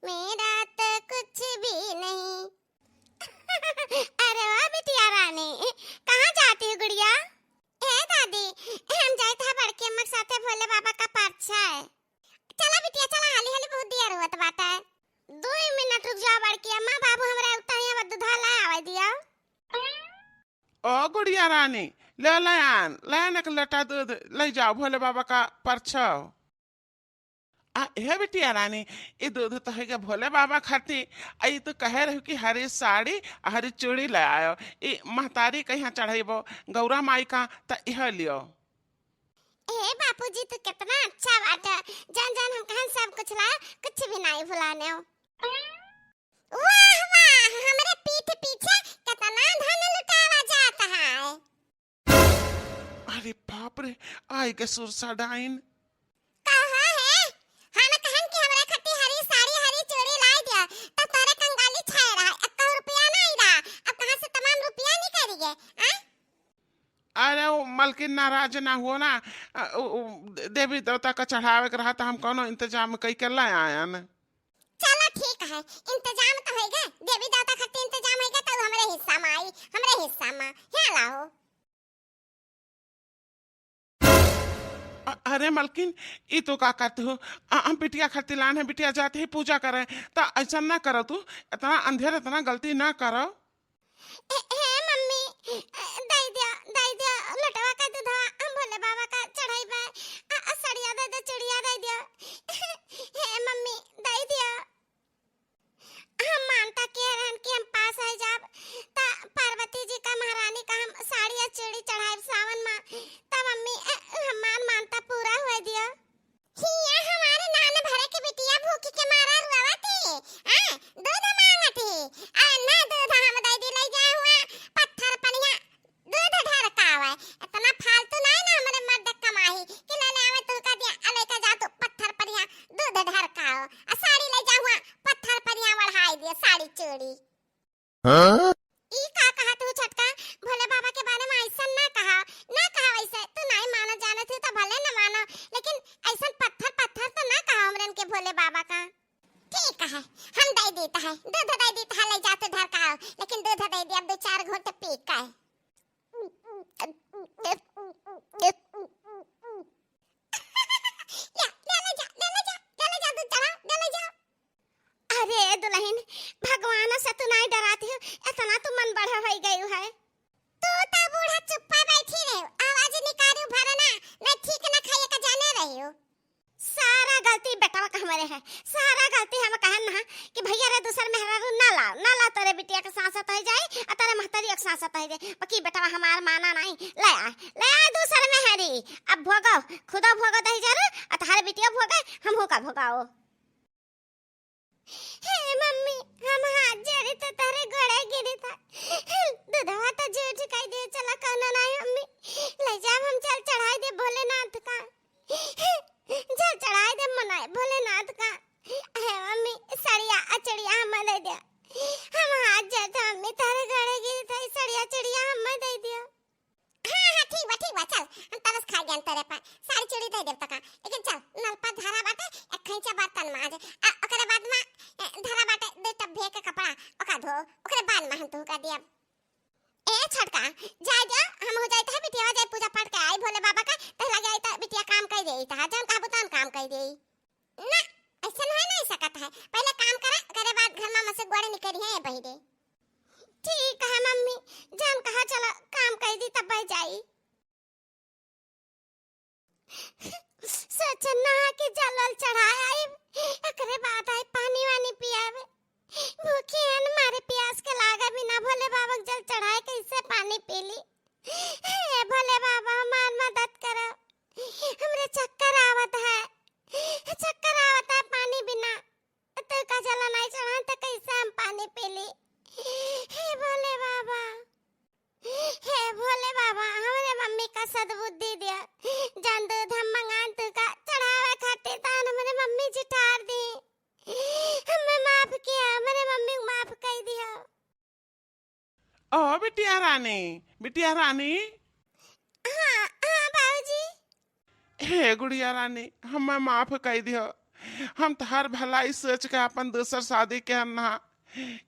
मेरा तो कुछ भी नहीं। अरे वाह बिटिया रानी, कहाँ जाती हो गुड़िया? ए दादी, हम जाए था बड़की अम्मा के साथे भोले बाबा का परछा है। चला बिटिया चला, हाली हाली बहुत देर हुआ बाटा। 2 मिनट रुक जाओ बड़की अम्मा, बाबू हमरा उताई हवा दूधा ला आवे दिया। ओ गुड़िया रानी, ले लयान एक लटा दूध ले जाओ भोले बाबा का परछा। हे बिटिया रानी, ये दूध तो है भोले बाबा खाती। आई तो कहे रही कि हरी साड़ी हरी चूड़ी ले आयो, ये महतारी कहीं चढ़ेबो गौरा माई का तो यह लियो। ए बापूजी तो कितना अच्छा बात है, जान जान हम कहां सब कुछ लाए, कुछ भी नहीं भुलाने हो। वाह वाह, हमारे पीठ पीछे कितना धन लुटावा जाता है। अरे बाप रे, आई के सुरसा डाइन। कहा है हम कहन कि हमरा खट्टी हरी साड़ी हरी चूड़ी लाई दिया, तो तोरे कंगाली छाए रहा, 1 रुपया नहीं रहा, अब कहां से तमाम रुपया निकलेंगे? अरे वो मलकिन नाराज ना हुआ ना, देवी देवता का चढ़ावे के रहा था, हम कोनो इंतजाम कई के ला आया न। चलो ठीक है, इंतजाम तो होएगा, देवी देवता खातिर इंतजाम होएगा तो हमरे हिस्सा में आई, हमरे हिस्सा में क्या लाओ। अरे मलकिन, ई तो का कहते हो, हम बिटिया खातिर लान है, बिटिया जाते ही पूजा करे, तो ऐसा ना करो, तू इतना अंधेर इतना गलती ना करो। मम्मी दई दिया लटवा का दूधा, हम भोले बाबा का चढ़ाईबा, सड़िया दे दे चूड़िया दे दिया। हे मम्मी दई दिया, हम मानता के रहन कि हम पास है जब ता पार्वती जी का महारानी का हम साड़ी या चूड़ी चढ़ाए सावन में, ता मम्मी हमान मानता पूरा हुआ दिया। हिया हमारे नान भरे के बिटिया भूखी के मारा रुआवती, दूध मांगती, ना दूध हम दई दी ले जाए हुआ पत्थर पनिया दूध ढरकावे। इतना फालतू नहीं ना हमारे मर्द कमाई कि ले ले आवे तू का दिया, अले का जा तू पत्थर पनिया दूध ढरकाओ, साड़ी ले जा हुआ पत्थर पनिया बढ़ाई दिया साड़ी चूड़ी। हां ई का कहा तू छटका, भोले बाबा के बारे में ऐसा ना कहा वैसे, तू नहीं मानो जाने थे तो भले न मानो, लेकिन ऐसा पत्थर पत्थर तो ना कहा हमरन के भोले बाबा का। ठीक है, हम दे देता है, दूध दे देता है, ले जाते धर का, लेकिन दूध दे दिया, 2-4 घोट पी का है। अरे दुल्हन, भगवान से तू नहीं डराती हो, इतना तू मन बढ़ा हो गई है। तू ता बूढ़ा चुप्पा बैठी रहे, आवाज निकालू भरना, मैं ठीक ना खाए का जाने रही हूँ। सारा गलती बेटा का हमारे है, सारा गलती हम कहन ना कि भैया रे दूसर मेहरारू ना ला तेरे बिटिया के सांसत हो जाए और तेरे महतरी के सांसत हो जाए, बाकी बेटा हमार माना नहीं, ले आ दूसर मेहरी, अब भोगो खुदा भोगो दही जरूर, और तुम्हारे बिटिया भोगे हम का भोगाओ। हे मम्मी, हम हाथ जोड़ी तो तेरे गोड़े गिरी था, दूधवा तो झूठ कह दे, चला कहना नहीं मम्मी, ले जा हम चल चढ़ाई दे भोलेनाथ का, चल चढ़ाई दे मनाए भोलेनाथ का। हे मम्मी सड़िया अचड़िया हम दे दिया, हम हाथ जोड़ते मम्मी तेरे गोड़े गिरी था, सड़िया चड़िया हम दे दिया। हाँ ठीक बा चल, हम तरस खा गए तेरे पर, सारी चूड़ी दे देब तका, लेकिन चल नल पर धरा बाटे एक खैचा बर्तन माज, ओकरे बाद में धरा बाटे 2 टब्बे के कपड़ा ओका धो, ओकरे बाद में हम तू का दिया। ए छटका जाय जा, हम हो जाइत है बिटिया जाय पूजा पाठ के आई भोले बाबा का, त लगे आई त बिटिया काम कर देई, त जन कहबो तन काम कर देई ना, ऐसा नहीं सकत है, पहले काम करा, ओकरे बाद घर में से गोड़े निकरी है बहिरे। ठीक है मम्मी, जन कहा चला काम कर दी तब जाई। सोचना कि जलल चढ़ाए आई, एकरे बाद आई पानी वानी पियावे, भूखी हन मारे प्यास के लागा बिना भोले बाबा जल चढ़ाए कैसे पानी पी ली। हे भोले बाबा हमार मदद करो, हमरे चक्कर आवत है पानी बिना, तो का जला नहीं चढ़ा तो कैसे हम पानी पी ली। हे भोले बाबा हमारे मम्मी का सद्बुद्धि दिया, जान दूध हम मंगा तू का चढ़ावा खाते तान हमारे मम्मी जी ठार दी, हमें माफ किया, हमारे मम्मी को माफ कर दिया। ओ बिटिया रानी। हाँ बाबूजी। हे गुड़िया रानी, हमें माफ कर दियो, हम तहर भलाई सोच के अपन दूसर शादी के ना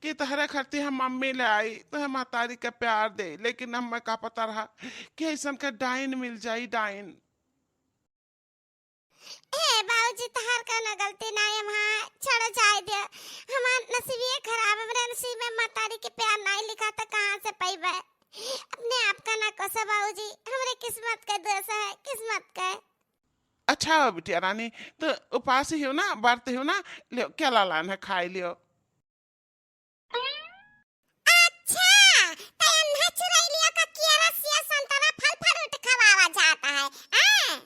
कि तहरे खातिर हम मम्मी ले आई तो महतारी के प्यार दे, लेकिन हम का पता रहा कि ऐसा के डाइन मिल जाई डाइन। हे बाबूजी तहार का ना गलती ना है, वहाँ छोड़ो जाए दे। हमार नसीब ये खराब है, मेरे नसीब में मतारी के प्यार नहीं लिखा तो कहाँ से पैबे। अपने आप का ना कोसा बाबूजी, हमारे किस्मत का दोष है, किस्मत का। अच्छा बिटिया रानी, तो उपास ही हो ना, व्रत हो ना, लियो क्या लालान है खाई लियो। अच्छा तो अन्हा चुरैलिया का केरा सेब संतरा फल फ्रूट खवावा जाता है। हां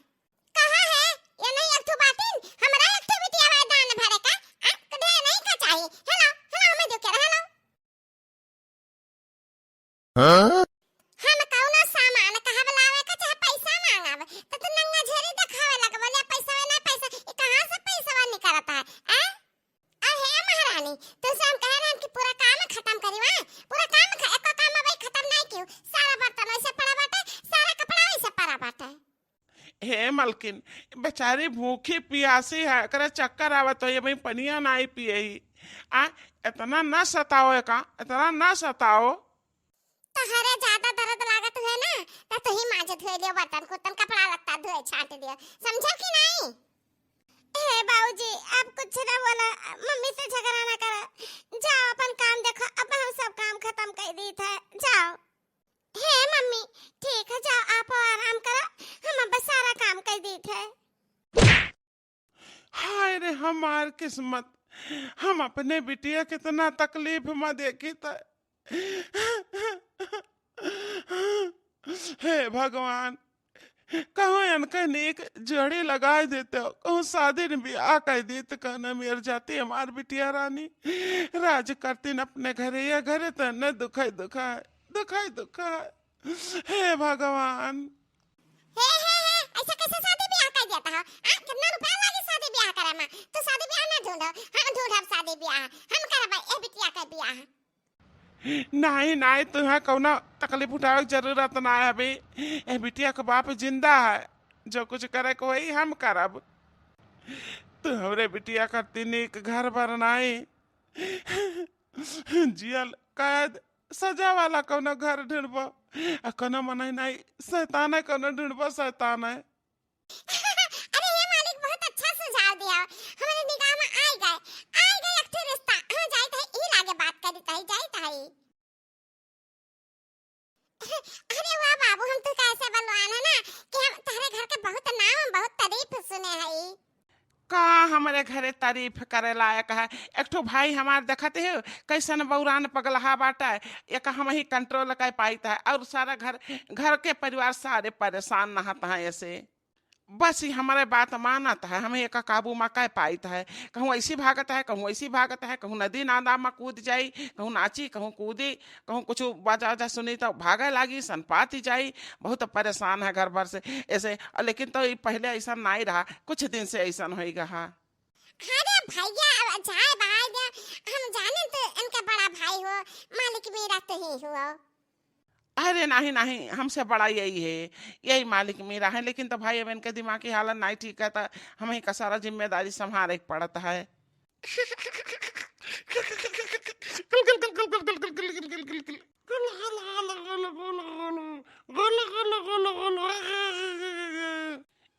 कहाँ है ये? नहीं एक ठो बातिन हमरा एक ठो बिटिया वाला दान भरे का कदे नहीं का चाहिए। हेलो हेलो हमें जो कह हेलो हां हम कौनो सामान कहा लावे का चाहे पैसा मांगावे तो तू नंगा झेरी दिखावे लग बोले पैसा ना पैसा, ये कहां से पैसा निकलता है। हां अरे महारानी तो हम कह रहे हैं कि पूरा काम खत्म करी वा, पूरा काम एको काम भाई खत्म नहीं क्यों, सारा बर्तन ऐसे पड़ा बाटे, सारा कपड़ा ऐसे पड़ा बाटे। हे मलकिन, बेचारी भूखी प्यासी है, करे चक्कर आवत हो, ये भाई पनिया नहीं पिए ही। इतना न सताओ का, इतना न सताओ। तो हरे ज्यादा दर्द लागत है ना तो ही माजे धोए लियो बर्तन को, तन कपड़ा लगता धोए छाट दियो, समझो कि नहीं। हे बाबूजी आप कुछ ना बोला, मम्मी से झगड़ा ना करो, जाओ अपन काम देखो, अब हम सब काम खत्म कर दी थे, जाओ। हे मम्मी ठीक है जाओ आप आराम करो, हम अब सारा काम कर दी थे। हाय रे हमार किस्मत, हम अपने बिटिया कितना तकलीफ में देखी था। हे भगवान, कहूँ इनका नेक जड़ी लगा देते हो, कहूँ शादी ने ब्याह कर दी तो कहना मेर जाती हमार बिटिया रानी राज करती न अपने घरे, या घरे तो न दुखाई दुखाए दुखाई दुखाए। हे भगवान हे ऐसा कैसे शादी ब्याह कर देता है? कितना रुपया लागे शादी ब्याह करे में? तो शादी ब्याह ना ढूंढो, हम ढूंढब शादी ब्याह, हम करब ए बिटिया के ब्याह। नहीं नहीं, तुम्हें कौनो तकलीफ उठावे की जरूरत ना है अभी, ए बिटिया का बाप जिंदा है, जो कुछ करे को वही हम करब। तू हमरे बिटिया करती नीक घर बनाई, जियल कैद सजा वाला कौनो घर ढूंढबो, कोनो मनाई नहीं शैतान है, कोनो ढूंढबो शैतान है। अरे ये मालिक बहुत अच्छा सुझाव दिया, हमारे निगाह में आ गए एक ठो रिश्ता, हम जाए थे ई लागे बात करी तही जाए तही। अरे वाह बाबू, हम तो कैसे बलवान है ना कि हम तुम्हारे घर के बहुत नाम बहुत तारीफ सुने हैं। का हमारे घरे तारीफ करे लायक है? एक ठो भाई हमार देखते हो कैसन बौरान पगलहा बाटा है, एक हम ही कंट्रोल कर पाता है, और सारा घर घर के परिवार सारे परेशान नहाता है ऐसे। बस ही हमारे बात मानता है, हमें एक काबू में कह पाता है, कहूँ ऐसी भागत है, कहूँ ऐसी भागत है, कहूँ नदी नादा में कूद जाई, कहूँ नाची, कहूँ कूदी, कहूँ कुछ बाजा वाजा सुनी तो भागे लागी सनपाती जाई। बहुत परेशान है घर भर से ऐसे, लेकिन तो पहले ऐसा नहीं रहा, कुछ दिन से ऐसा हो गया। अरे भैया जाए भाई दे, हम जाने तो इनका बड़ा भाई हो, मालिक मेरा तो ही हुआ। अरे नहीं नहीं, हमसे बड़ा यही है, यही मालिक मेरा है, लेकिन तो भाई अब इनके दिमाग की हालत नहीं ठीक है, तो हमें का सारा जिम्मेदारी संभालने पड़ता है।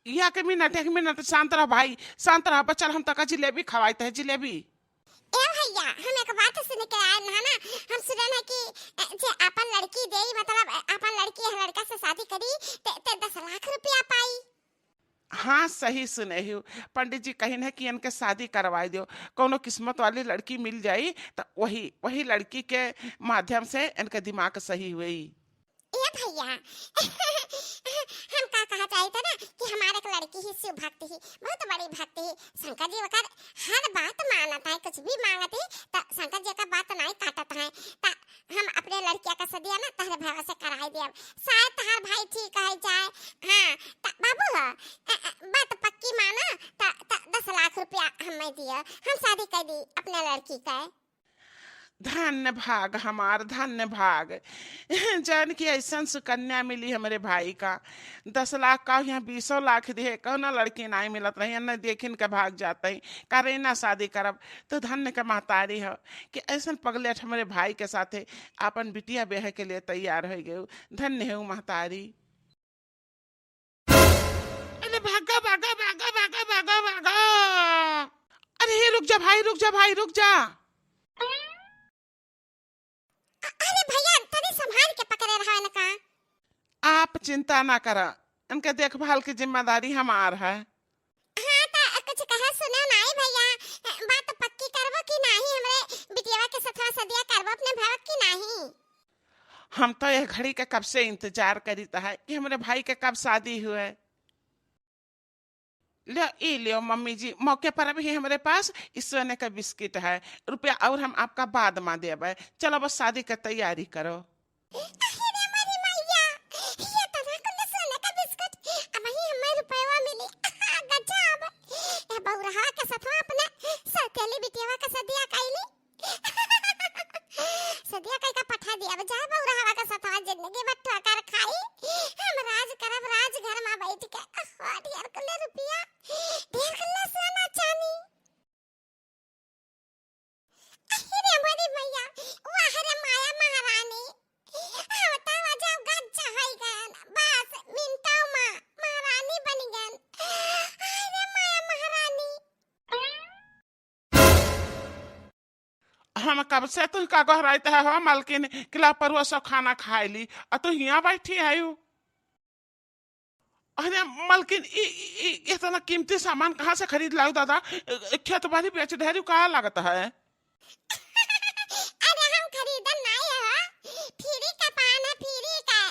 या के मिनट, एक मिनट शांत रह भाई, शांत रह बच्चा, हम तक जिलेबी खवाते हैं, जिलेबी। ए भैया हम एक बात सुन के आए ना ना, हम सुने ना कि जे अपन लड़की देई, मतलब अपन लड़की है लड़का से शादी करी ते 10 लाख रुपया पाई। हाँ सही सुने हो, पंडित जी कहीं है कि इनके शादी करवाई दो, कोनो किस्मत वाली लड़की मिल जाई तो वही वही लड़की के माध्यम से इनका दिमाग सही हुई। ए भैया हम का कहा चाहे था ना कि हमारे एक लड़की ही शिव भक्ति ही, बहुत बड़ी भक्ति ही, शंकर जी वकर हर बात मानता है, कुछ भी मांगते तो शंकर जी का बात नहीं काटता है, तो हम अपने लड़किया का सदिया ना तहरे भाई से कराई दिया, शायद तहार भाई ठीक है जाए। हाँ तो बाबू बात पक्की माना तो 10 लाख रुपया हमें दिया, हम शादी कर दी अपने लड़की का। धन्य भाग हमार, धन्य भाग। जान की ऐसा सुकन्या मिली हमारे भाई का। 10 लाख का यहाँ 20 लाख दिए, कौन लड़की नहीं मिलत रही न, देखिन के भाग जाते ही करे ना शादी करब। तो धन्य के महतारी हो कि ऐसा पगलेट हमारे भाई के साथे अपन बिटिया ब्याह के लिए तैयार हो गए। धन्य है महतारी। अरे भागा भागा भागा भागा भागा भागा। अरे रुक जा भाई, रुक जा भाई, रुक जा। अरे भैया तनी संभाल के पकड़े रहा न का। आप चिंता ना करा, इनके देखभाल की जिम्मेदारी हमार है। हाँ ता कुछ कहे सुनो नहीं भैया, बात पक्की करबो कि नहीं, हमरे बिटिया के साथ सदिया करबो अपने भाव की नहीं। हम तो यह घड़ी के कब से इंतजार करीता है कि हमारे भाई के कब शादी हुए। लियो मम्मी जी, मौके पर अभी हमारे पास इस सोने का बिस्किट है, रुपया और हम आपका बाद में देबे। चलो बस शादी की तैयारी करो। अरे हमारी मैया, ये तो ना कुल सोने का बिस्कुट, अब ही हमें रुपया मिली। गजब। ए बौरहा के साथ अपने सौतेली बिटिया के सदिया कैली। सदिया कई का पठा दिया जा बौरहा के साथ जिंदगी भर ठोकर खाई। हम राज करब राज घर में बैठ के। ढेर कुल रुपया, ढेर कुल सोना चांदी। अरे हमारी मैया, वाह रे माया महारानी। होता वजह गच्चा है गन, बस मिनटों में महारानी बन गन। अरे माया महारानी। हम कब से तू का गहराते है हो मालकिन, किला पर वो सब खाना खाए ली और तू यहाँ बैठी है। अरे मालकिन इतना कीमती सामान कहाँ से खरीद लाओ दादा? खेत बाड़ी बेच ढेरी कहाँ लागत है? अरे हम खरीदन नहीं है, फ्री का पान है, फ्री का।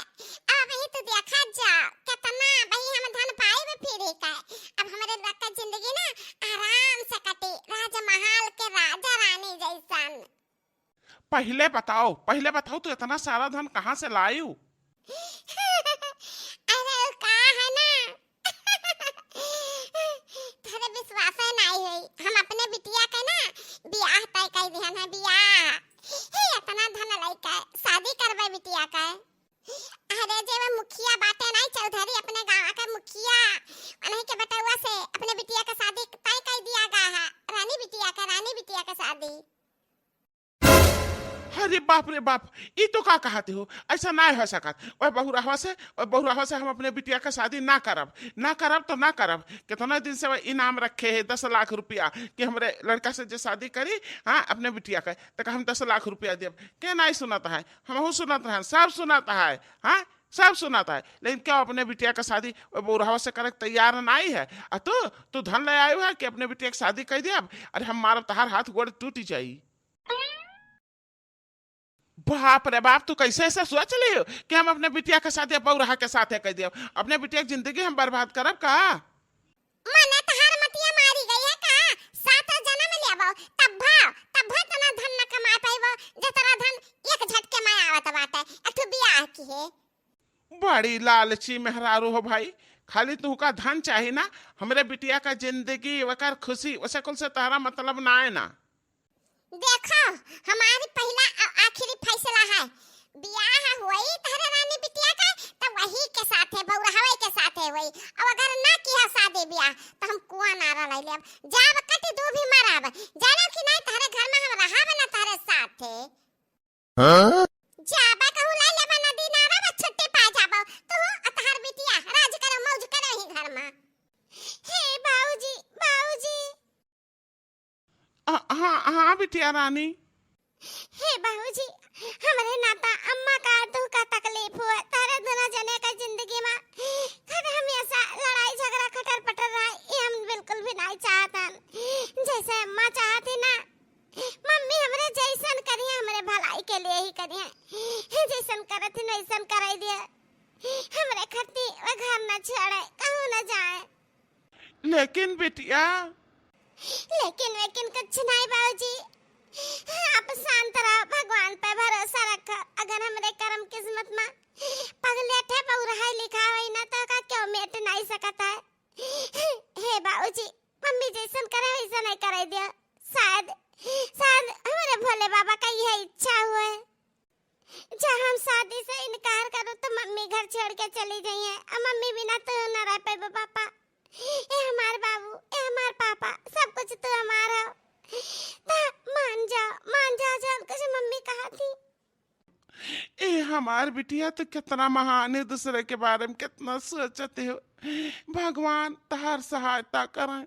अब वही तो देखा जा कितना वही हम धन पाए में फ्री का। अब हमारे रखा जिंदगी ना आराम से कटे, राजमहल के राजा रानी जैसन। पहले बताओ तू इतना सारा धन कहाँ से लायू? अरे का है ना, तेरे विश्वास है नहीं हुई। हम अपने बिटिया के ना बियाह तय कर दिहन है, बियाह। हे इतना धन लइका शादी करबे बिटिया का। अरे जे वो मुखिया बाटे नहीं, चौधरी अपने गांव का मुखिया, उन्हीं के बटुआ से अपने बिटिया का शादी तय कर दिया गया है। रानी बिटिया का शादी। अरे बाप रे बाप, ये तो का कहते हो? ऐसा ना हो सकत। ओए बहुरावा से हम अपने बिटिया का शादी ना करब तो ना करब। कितना दिन से इनाम रखे है 10 लाख रुपया कि हमारे लड़का से जो शादी करी, हाँ अपने बिटिया का, तक हम 10 लाख रुपया देब। क्या नहीं सुनाता है? हम सुनाता है, सब सुनाता है, हाँ सब सुनाता है। लेकिन क्या अपने बिटिया का शादी बहुरावा से करे तैयार नहीं है? तू धन ले आयो है कि अपने बिटिया की शादी कर दिया? अरे हम मारब तहार हाथ गोड़ टूट जाई। बाप रे बाप, तू कैसे ऐसा सोच ली हो कि हम अपने बिटिया के साथ बौरहा के साथ कह दिया? अपने बिटिया की जिंदगी हम बर्बाद करब का? मने तहार मतिया मारी गई है का? 7 जन्म लेबो तब तना धन न कमा पाइबो, जतरा धन एक झटके में आवत बाटे। अठो बियाह की है। बड़ी लालची मेहरारू हो भाई, खाली तू का धन चाहिए ना? हमरे बिटिया का जिंदगी वकर खुशी वैसे कुल से तारा मतलब ना है ना। देखो हमारी पहला आखिरी फैसला है, बियाह हुई तहरे रानी बिटिया का तो वही के साथ है, बौरहावे के साथ है वही। अब अगर ना किया शादी बियाह तो हम कुआं नारा ले लेब, जाब कटी दू भी मरब। जानो कि नहीं तहरे घर में हम रहाब ना तहरे साथ है। हां जाबा कहू ले लेब नदी नारा में छुट्टी पा जाबो तो तहर बिटिया राज करो मौज करो ही घर में। हे बाबूजी हाँ बिटिया रानी। हे बाबूजी, हमारे नाता अम्मा का दुख का तकलीफ हुआ तारे दोनों जने का जिंदगी में। खैर हम ऐसा लड़ाई झगड़ा खटर पटर रहा ये हम बिल्कुल भी नहीं चाहते। जैसे अम्मा चाहती ना, मम्मी हमरे जैसन करिए, हमारे भलाई के लिए ही करिए। जैसन करत न वैसन कराई दिए। हमरे खती वे घर न छोड़े, कहूं न जाए। लेकिन बिटिया लेकिन कुछ नहीं बाबूजी, आप शांत रहो, भगवान पे भरोसा रखो। अगर हमरे कर्म किस्मत में पगलेट है बहुरहा लिखा हुई ना तो का क्यों मिट नहीं सकता है। हे बाबूजी, मम्मी जैसन करे वैसा नहीं कराई दिया। शायद हमारे भोले बाबा का यह इच्छा हुआ है। जब हम शादी से इनकार करो तो मम्मी घर छोड़ के चली गई है। अब मम्मी बिना तो न रह पाए पापा। ए हमार बाबू, ए हमार पापा, सब कुछ तो हमारा हो। ता मान जा जब कुछ मम्मी कहा थी। ए हमार बिटिया तो कितना महान है, दूसरे के बारे में कितना सोचते हो। भगवान तहार सहायता करें।